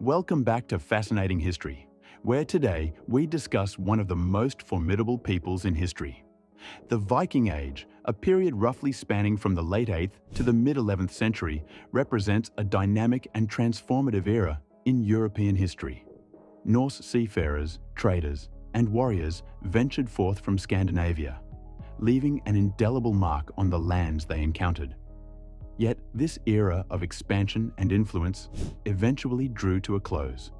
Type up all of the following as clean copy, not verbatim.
Welcome back to Fascinating History, where today we discuss one of the most formidable peoples in history. The Viking Age, a period roughly spanning from the late 8th to the mid-11th century, represents a dynamic and transformative era in European history. Norse seafarers, traders, and warriors ventured forth from Scandinavia, leaving an indelible mark on the lands they encountered. Yet this era of expansion and influence eventually drew to a close,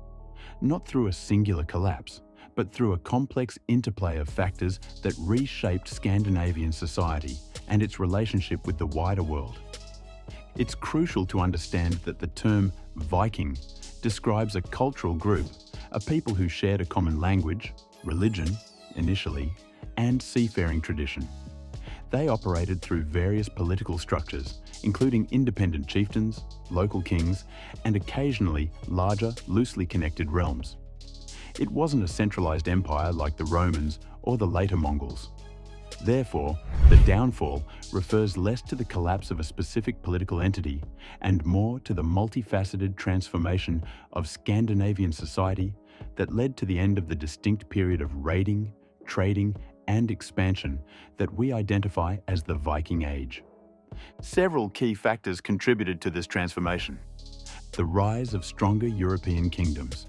not through a singular collapse, but through a complex interplay of factors that reshaped Scandinavian society and its relationship with the wider world. It's crucial to understand that the term Viking describes a cultural group, a people who shared a common language, religion, initially, and seafaring tradition. They operated through various political structures, including independent chieftains, local kings, and occasionally larger, loosely connected realms. It wasn't a centralized empire like the Romans or the later Mongols. Therefore, the downfall refers less to the collapse of a specific political entity and more to the multifaceted transformation of Scandinavian society that led to the end of the distinct period of raiding, trading, and expansion that we identify as the Viking Age. Several key factors contributed to this transformation. The rise of stronger European kingdoms.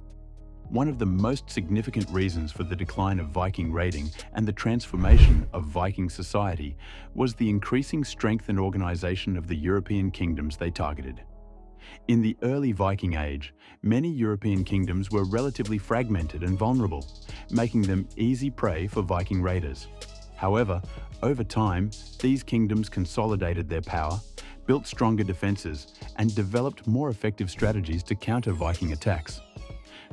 One of the most significant reasons for the decline of Viking raiding and the transformation of Viking society was the increasing strength and organization of the European kingdoms they targeted. In the early Viking Age, many European kingdoms were relatively fragmented and vulnerable, making them easy prey for Viking raiders. However, over time, these kingdoms consolidated their power, built stronger defenses, and developed more effective strategies to counter Viking attacks.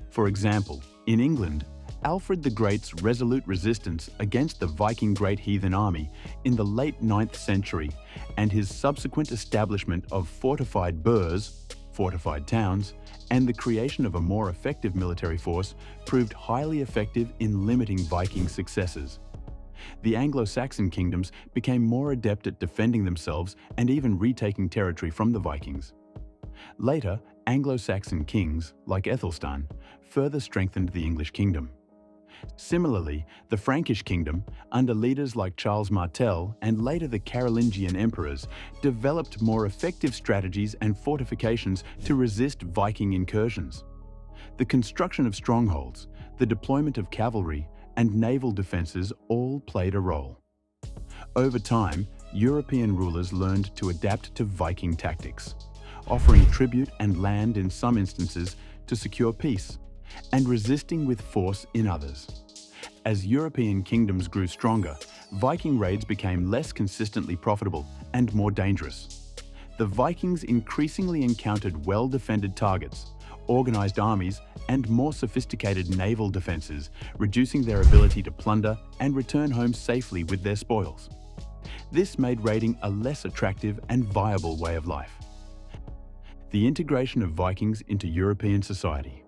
For example, in England, Alfred the Great's resolute resistance against the Viking Great Heathen Army in the late 9th century and his subsequent establishment of fortified burhs, fortified towns, and the creation of a more effective military force proved highly effective in limiting Viking successes. The Anglo-Saxon kingdoms became more adept at defending themselves and even retaking territory from the Vikings. Later, Anglo-Saxon kings, like Aethelstan, further strengthened the English kingdom. Similarly, the Frankish kingdom, under leaders like Charles Martel and later the Carolingian emperors, developed more effective strategies and fortifications to resist Viking incursions. The construction of strongholds, the deployment of cavalry, and naval defenses all played a role. Over time, European rulers learned to adapt to Viking tactics, offering tribute and land in some instances to secure peace, and resisting with force in others. As European kingdoms grew stronger, Viking raids became less consistently profitable and more dangerous. The Vikings increasingly encountered well-defended targets, organized armies, and more sophisticated naval defenses, reducing their ability to plunder and return home safely with their spoils. This made raiding a less attractive and viable way of life. The integration of Vikings into European society.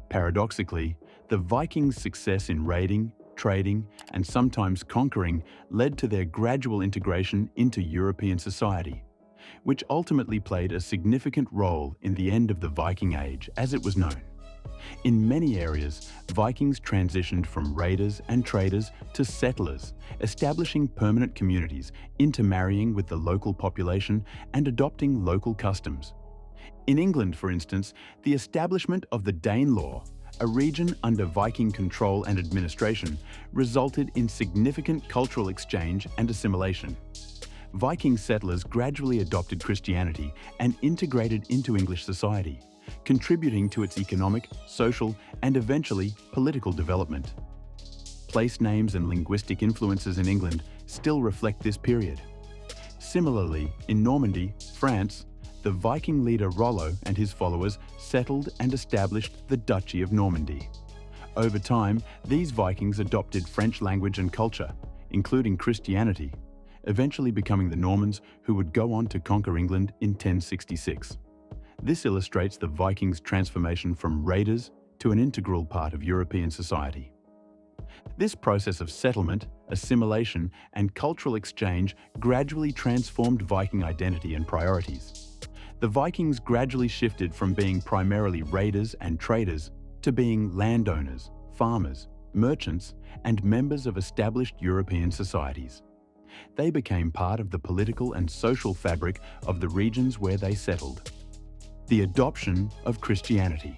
Paradoxically, the Vikings' success in raiding, trading, and sometimes conquering led to their gradual integration into European society, which ultimately played a significant role in the end of the Viking Age, as it was known. In many areas, Vikings transitioned from raiders and traders to settlers, establishing permanent communities, intermarrying with the local population, and adopting local customs. In England, for instance, the establishment of the Danelaw, a region under Viking control and administration, resulted in significant cultural exchange and assimilation. Viking settlers gradually adopted Christianity and integrated into English society, contributing to its economic, social, and eventually political development. Place names and linguistic influences in England still reflect this period. Similarly, in Normandy, France, the Viking leader Rollo and his followers settled and established the Duchy of Normandy. Over time, these Vikings adopted French language and culture, including Christianity, eventually becoming the Normans who would go on to conquer England in 1066. This illustrates the Vikings' transformation from raiders to an integral part of European society. This process of settlement, assimilation, and cultural exchange gradually transformed Viking identity and priorities. The Vikings gradually shifted from being primarily raiders and traders to being landowners, farmers, merchants, and members of established European societies. They became part of the political and social fabric of the regions where they settled. The adoption of Christianity.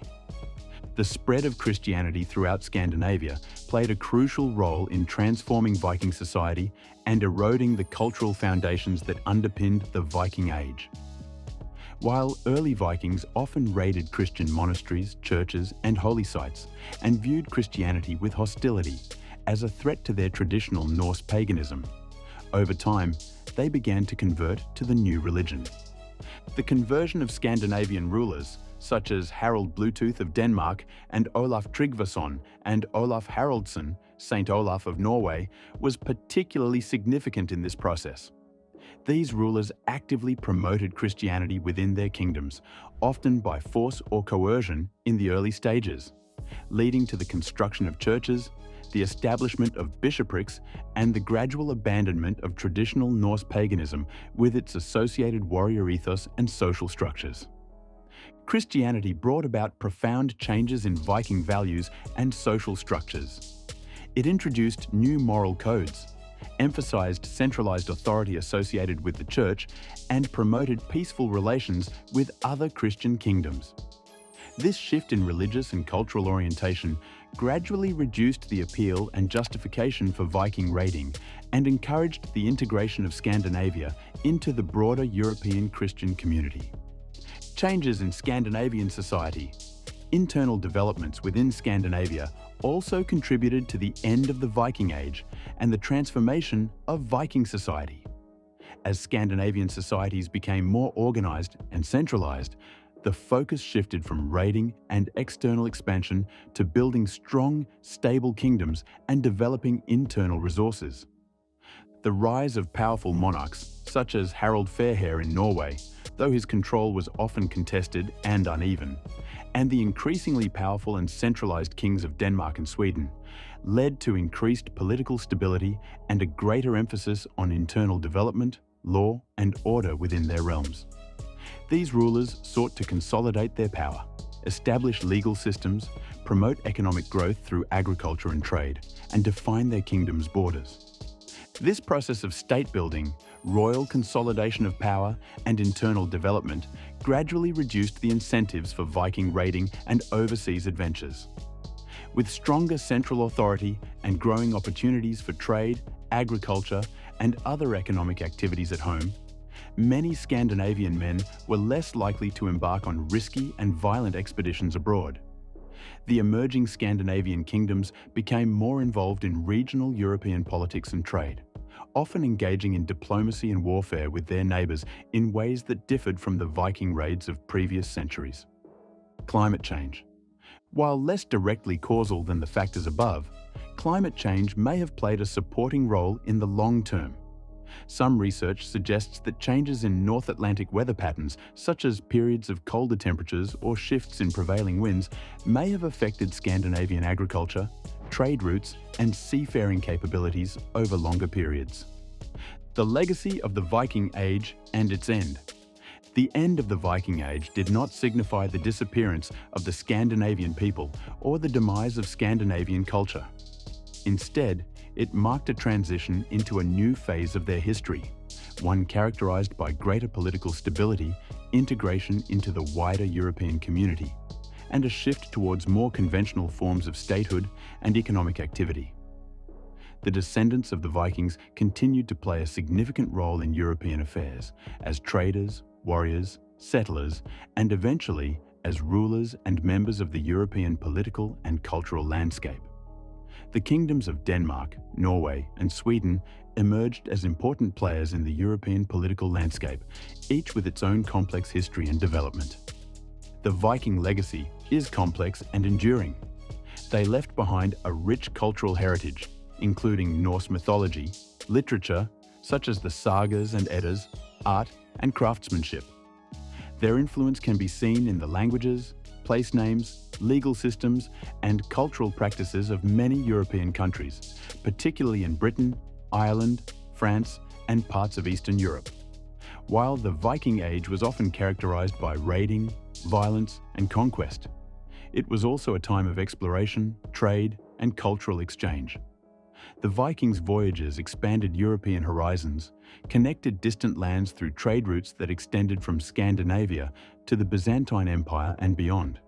The spread of Christianity throughout Scandinavia played a crucial role in transforming Viking society and eroding the cultural foundations that underpinned the Viking Age. While early Vikings often raided Christian monasteries, churches, and holy sites, and viewed Christianity with hostility as a threat to their traditional Norse paganism, over time, they began to convert to the new religion. The conversion of Scandinavian rulers, such as Harald Bluetooth of Denmark and Olaf Tryggvason and Olaf Haraldsson, Saint Olaf of Norway, was particularly significant in this process. These rulers actively promoted Christianity within their kingdoms, often by force or coercion in the early stages, leading to the construction of churches, the establishment of bishoprics, and the gradual abandonment of traditional Norse paganism with its associated warrior ethos and social structures. Christianity brought about profound changes in Viking values and social structures. It introduced new moral codes, emphasized centralized authority associated with the church, and promoted peaceful relations with other Christian kingdoms. This shift in religious and cultural orientation gradually reduced the appeal and justification for Viking raiding and encouraged the integration of Scandinavia into the broader European Christian community. Changes in Scandinavian society. Internal developments within Scandinavia also contributed to the end of the Viking Age and the transformation of Viking society. As Scandinavian societies became more organized and centralized, the focus shifted from raiding and external expansion to building strong, stable kingdoms and developing internal resources. The rise of powerful monarchs, such as Harald Fairhair in Norway, though his control was often contested and uneven, and the increasingly powerful and centralized kings of Denmark and Sweden, led to increased political stability and a greater emphasis on internal development, law, and order within their realms. These rulers sought to consolidate their power, establish legal systems, promote economic growth through agriculture and trade, and define their kingdom's borders. This process of state building, royal consolidation of power, and internal development gradually reduced the incentives for Viking raiding and overseas adventures. With stronger central authority and growing opportunities for trade, agriculture, and other economic activities at home, many Scandinavian men were less likely to embark on risky and violent expeditions abroad. The emerging Scandinavian kingdoms became more involved in regional European politics and trade, often engaging in diplomacy and warfare with their neighbors in ways that differed from the Viking raids of previous centuries. Climate change. While less directly causal than the factors above, climate change may have played a supporting role in the long term. Some research suggests that changes in North Atlantic weather patterns, such as periods of colder temperatures or shifts in prevailing winds, may have affected Scandinavian agriculture, trade routes, and seafaring capabilities over longer periods. The legacy of the Viking Age and its end. The end of the Viking Age did not signify the disappearance of the Scandinavian people or the demise of Scandinavian culture. Instead, it marked a transition into a new phase of their history, one characterized by greater political stability, integration into the wider European community, and a shift towards more conventional forms of statehood and economic activity. The descendants of the Vikings continued to play a significant role in European affairs as traders, warriors, settlers, and eventually as rulers and members of the European political and cultural landscape. The kingdoms of Denmark, Norway, and Sweden emerged as important players in the European political landscape, each with its own complex history and development. The Viking legacy is complex and enduring. They left behind a rich cultural heritage, including Norse mythology, literature, such as the sagas and Eddas, art, and craftsmanship. Their influence can be seen in the languages, place names, legal systems, and cultural practices of many European countries, particularly in Britain, Ireland, France, and parts of Eastern Europe. while the Viking Age was often characterized by raiding, violence, and conquest. It was also a time of exploration, trade, and cultural exchange. The Vikings' voyages expanded European horizons, connected distant lands through trade routes that extended from Scandinavia to the Byzantine Empire and beyond,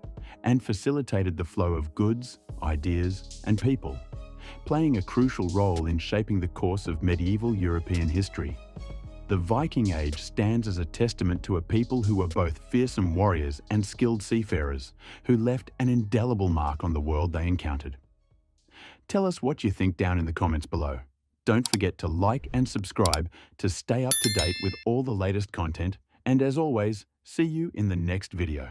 and facilitated the flow of goods, ideas, and people, playing a crucial role in shaping the course of medieval European history. The Viking Age stands as a testament to a people who were both fearsome warriors and skilled seafarers, who left an indelible mark on the world they encountered. Tell us what you think down in the comments below. Don't forget to like and subscribe to stay up to date with all the latest content, and as always, see you in the next video.